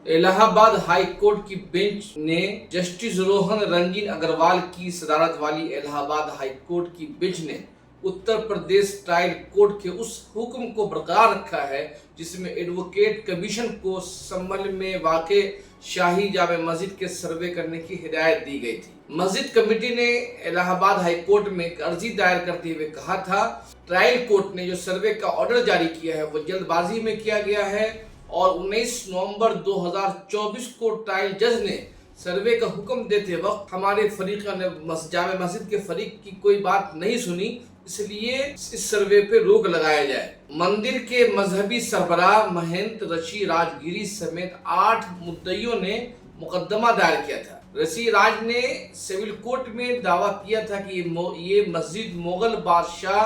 الہ آباد high court کی بینچ نے جسٹس روہن رنجن اگروال کی صدارت والی الہ آباد ہائی کورٹ کی بینچ نے اتر پردیش ٹرائل کورٹ کے اس حکم کو برقرار رکھا ہے جس میں ایڈوکیٹ کمیشن کو سنبھل میں واقع شاہی جامع مسجد کے سروے کرنے کی ہدایت دی گئی تھی۔ مسجد کمیٹی نے الہ آباد ہائی کورٹ میں ایک عرضی دائر کرتے ہوئے کہا تھا ٹرائل کورٹ نے جو سروے کا آرڈر جاری کیا ہے وہ جلد بازی میں کیا گیا ہے اور 19 نومبر 2024 کو ٹرائل جج نے سروے کا حکم دیتے وقت ہمارے فریق نے جامع مسجد کے فریق کی کوئی بات نہیں سنی، اس لیے اس سروے پہ روک لگایا جائے۔ مندر کے مذہبی سربراہ مہنت رشی راج گیری سمیت 8 مدعیوں نے مقدمہ دائر کیا تھا۔ رشی راج نے سول کورٹ میں دعویٰ کیا تھا کہ یہ مسجد مغل بادشاہ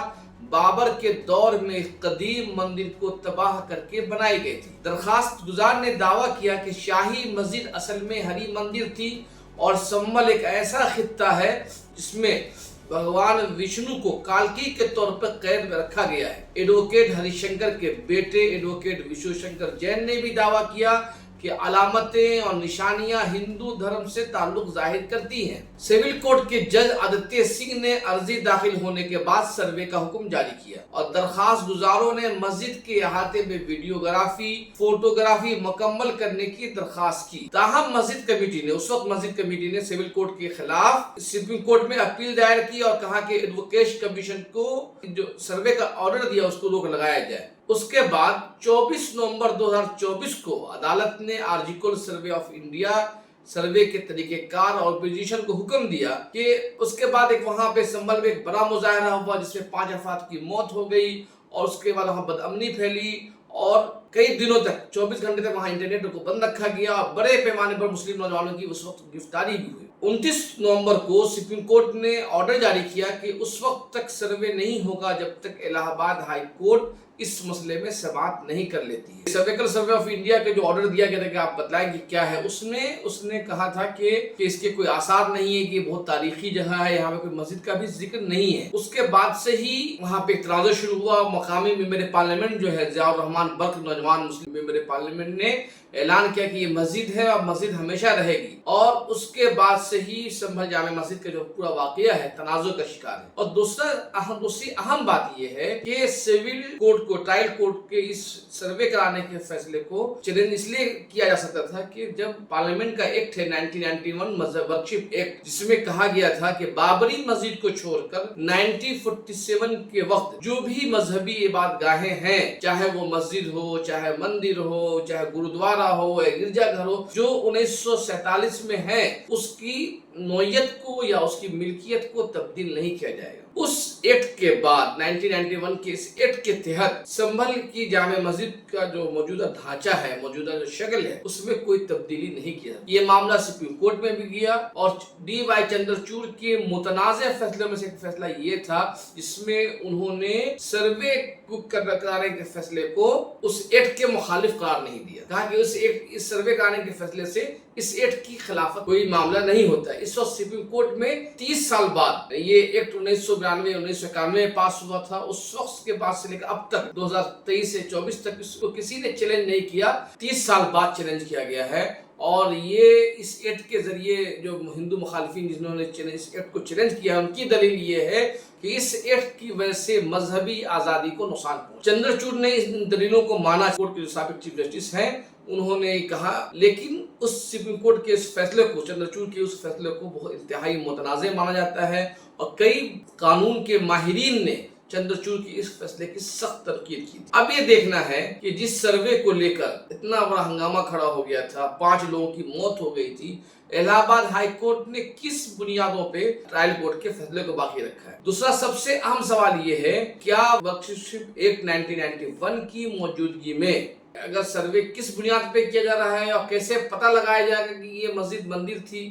بابر کے دور میں قدیم مندر کو تباہ کر کے بنائی گئی تھی۔ درخواست گزار نے دعویٰ کیا کہ شاہی مسجد اصل میں ہری مندر تھی اور سنبھل ایک ایسا خطہ ہے جس میں بھگوان وشنو کو کالکی کے طور پر قید میں رکھا گیا ہے۔ ایڈوکیٹ ہری شنکر کے بیٹے ایڈوکیٹ وشو شنکر جین نے بھی دعویٰ کیا کہ علامتیں اور نشانیاں ہندو دھرم سے تعلق ظاہر کرتی ہیں۔ سول کورٹ کے جج آدتیہ سنگھ نے عرضی داخل ہونے کے بعد سروے کا حکم جاری کیا اور درخواست گزاروں نے مسجد کے احاطے میں ویڈیوگرافی فوٹوگرافی مکمل کرنے کی درخواست کی۔ تاہم مسجد کمیٹی نے سول کورٹ کے خلاف سپریم کورٹ میں اپیل دائر کی اور کہا کہ ایڈوکیٹ کمیشن کو جو سروے کا آرڈر دیا اس کو روک لگایا جائے۔ اس کے بعد 24 نومبر 2024 کو عدالت نے article survey of India survey کے طریقہ کار اور پوزیشن کو حکم دیا کہ اس کے بعد وہاں پہ سنبھل میں ایک بڑا مظاہرہ ہوا جس میں 5 افراد کی موت ہو گئی اور اس کے بعد وہاں بدامنی پھیلی اور کئی دنوں تک 24 گھنٹے تک وہاں انٹرنیٹ کو بند رکھا گیا اور بڑے پیمانے پر مسلم نوجوانوں کی اس وقت گرفتاری بھی ہوئی۔ 29 نومبر کو سپریم کورٹ نے آرڈر جاری کیا کہ اس وقت تک سروے نہیں ہوگا جب تک الہ آباد ہائی کورٹ اس مسئلے میں سماعت نہیں کر لیتی ہے۔ سروے آف انڈیا کے جو آرڈر دیا گیا تھا کہ آپ بتلائیں کہ کیا ہے، اس نے کہا تھا کہ اس کے کوئی آثار نہیں ہے، کہ بہت تاریخی جگہ ہے، یہاں پہ کوئی مسجد کا بھی ذکر نہیں ہے۔ اس کے بعد سے ہی وہاں پہ اعتراض شروع ہوا۔ مقامی ممبر پارلیمنٹ جو ہے ضیاء الرحمان برق نوجوان مسلم ممبر پارلیمنٹ نے اعلان کیا کہ یہ مسجد ہے اور مسجد ہمیشہ رہے گی، اور اس کے بعد سے ہی سنبھل جامع مسجد کا جو پورا واقعہ ہے تنازع کا شکار ہے۔ اور دوسری اہم بات یہ ہے کہ سول کورٹ کو ٹرائل کورٹ کے اس سروے کرانے کے فیصلے کو چیلنج اس لیے کیا جا سکتا تھا کہ جب پارلیمنٹ کا ایکٹ ہے 1991 مذہب ورشپ ایکٹ، جس میں کہا گیا تھا کہ بابری مسجد کو چھوڑ کر 1947 کے وقت جو بھی مذہبی عبادت گاہیں ہیں، چاہے وہ مسجد ہو، چاہے مندر ہو، چاہے گرودوارا ہو یا گرجا گھر ہو، جو 1947 میں ہے، اس کی نوعیت کو یا اس کی ملکیت کو تبدیل نہیں کیا جائے گا۔ اس ایکٹ کے بعد 1991 کے اس ایکٹ کے تحت سنبھل کی جامع مسجد کا جو موجودہ ڈھانچہ ہے، موجودہ جو شکل ہے، اس میں کوئی تبدیلی نہیں کیا۔ یہ معاملہ سپریم کورٹ میں بھی گیا اور ڈی وائی چندرچوڑ کے متنازع فیصلوں میں سے ایک فیصلہ یہ تھا جس میں انہوں نے سروے کرانے کے فیصلے کو اس ایکٹ کے مخالف قرار نہیں دیا، کہا کہ اس سروے کرانے کے فیصلے سے اس ایکٹ کی خلافت کوئی معاملہ نہیں ہوتا ہے۔ اس وقت سپریم کورٹ میں 30 سال بعد یہ ایکٹ 1991 میں پاس ہوا تھا، اس وقت کے بعد سے لے کر اب تک 2023 سے 24 تک اس کو کسی نے چیلنج نہیں کیا، 30 سال بعد چیلنج کیا گیا ہے۔ اور یہ اس ایکٹ کے ذریعے جو ہندو مخالفین جنہوں نے اس ایکٹ کو چیلنج کیا، ان کی دلیل یہ ہے کہ اس ایکٹ کی وجہ سے مذہبی آزادی کو نقصان پہنچا۔ چندرچوڑ نے ان دلیلوں کو مانا۔ کورٹ کے جو سابق چیف جسٹس ہیں انہوں نے کہا، لیکن اس سپریم کورٹ کے اس فیصلے کو، چندرچوڑ کے اس فیصلے کو بہت انتہائی متنازع مانا جاتا ہے اور کئی قانون کے ماہرین نے چندرچوڑ کی اس فیصلے کی سخت تنقید کی۔ اب یہ دیکھنا ہے کہ جس سروے کو لے کر اتنا بڑا ہنگامہ کھڑا ہو گیا تھا، 5 لوگوں کی موت ہو گئی تھی، الہ آباد ہائی کورٹ نے کس بنیادوں پہ ٹرائل کورٹ کے فیصلے کو باقی رکھا ہے؟ دوسرا سب سے اہم سوال یہ ہے، کیا ورشپ ایکٹ 1991 کی موجودگی میں اگر سروے کس بنیاد پہ کیا جا رہا ہے اور کیسے پتہ لگایا جائے گا کہ یہ مسجد مندر تھی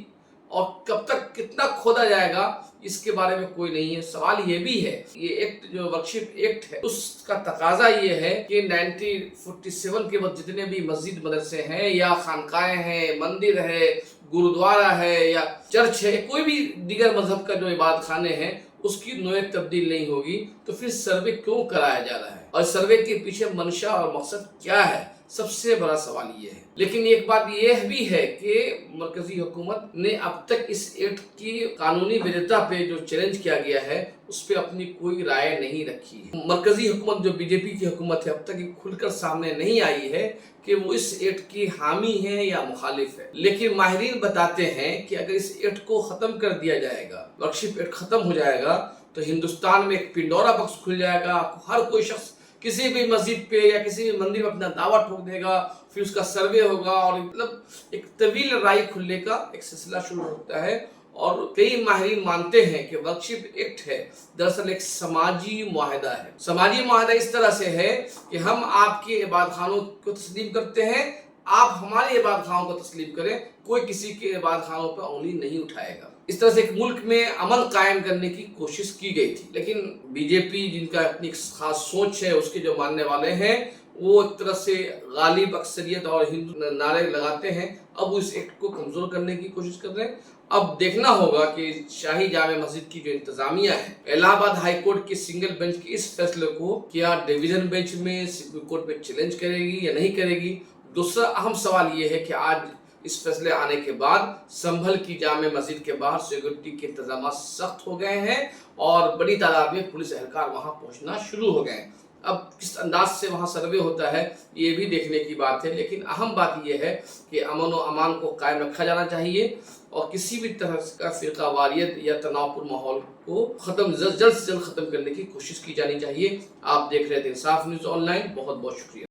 اور کب تک کتنا کھودا جائے گا، اس کے بارے میں کوئی نہیں ہے۔ سوال یہ بھی ہے، یہ ایکٹ جو ورشپ ایکٹ ہے، اس کا تقاضا یہ ہے کہ 1947 کے وقت جتنے بھی مسجد مدرسے ہیں یا خانقاہیں ہیں، مندر ہے، گرودوارا ہے یا چرچ ہے، کوئی بھی دیگر مذہب کا جو عبادت خانے ہیں، اس کی نوعیت تبدیل نہیں ہوگی، تو پھر سروے کیوں کرایا جا رہا ہے اور سروے کے پیچھے منشا اور مقصد کیا ہے؟ سب سے بڑا سوال یہ ہے. لیکن ایک بات یہ بھی ہے کہ مرکزی حکومت نے اب تک اس ایکٹ کی قانونی ویدتا پہ جو چیلنج کیا گیا ہے اس پہ اپنی کوئی رائے نہیں رکھی ہے. مرکزی حکومت جو بی جے پی کی حکومت ہے اب تک یہ کھل کر سامنے نہیں آئی ہے کہ وہ اس ایکٹ کی حامی ہے یا مخالف ہے. لیکن ماہرین بتاتے ہیں کہ اگر اس ایکٹ کو ختم کر دیا جائے گا، ورکشپ ایکٹ ختم ہو جائے گا، تو ہندوستان میں ایک پنڈورا باکس کھل جائے گا. ہر کوئی شخص کسی بھی مسجد پہ یا کسی بھی مندر میں اپنا دعویٰ ٹھوک دے گا، پھر اس کا سروے ہوگا اور مطلب ایک طویل رائے کھلنے کا ایک سلسلہ شروع ہوتا ہے. اور کئی ماہرین مانتے ہیں کہ ورکشپ ایکٹ ہے دراصل ایک سماجی معاہدہ ہے. سماجی معاہدہ اس طرح سے ہے کہ ہم آپ کے عبادت خانوں کو تسلیم کرتے ہیں، آپ ہمارے عبادت خانوں کو تسلیم کریں، کوئی کسی کے عبادت خانوں پر انگلی نہیں اٹھائے گا. اس طرح سے ایک ملک میں امن قائم کرنے کی کوشش کی گئی تھی. لیکن بی جے پی جن کا اپنی خاص سوچ ہے، اس کے جو ماننے والے ہیں، وہ ایک طرح سے غالب اکثریت اور ہندو نعرے لگاتے ہیں. اب اس ایکٹ کو کمزور کرنے کی کوشش کر رہے ہیں. اب دیکھنا ہوگا کہ شاہی جامع مسجد کی جو انتظامیہ ہے الہ آباد ہائی کورٹ کے سنگل بینچ کے اس فیصلے کو کیا ڈویژن بینچ میں سپریم کورٹ میں چیلنج کرے گی یا نہیں کرے گی. دوسرا اہم سوال یہ ہے کہ آج اس فیصلے آنے کے بعد سنبھل کی جامع مسجد کے باہر سیکورٹی کے انتظامات سخت ہو گئے ہیں اور بڑی تعداد میں پولیس اہلکار وہاں پہنچنا شروع ہو گئے ہیں. اب کس انداز سے وہاں سروے ہوتا ہے یہ بھی دیکھنے کی بات ہے. لیکن اہم بات یہ ہے کہ امن و امان کو قائم رکھا جانا چاہیے اور کسی بھی طرح کا فرقہ واریت یا تناؤ پر ماحول کو جلد سے جلد ختم کرنے کی کوشش کی جانی چاہیے. آپ دیکھ رہے تھے انصاف نیوز آن لائن. بہت بہت شکریہ.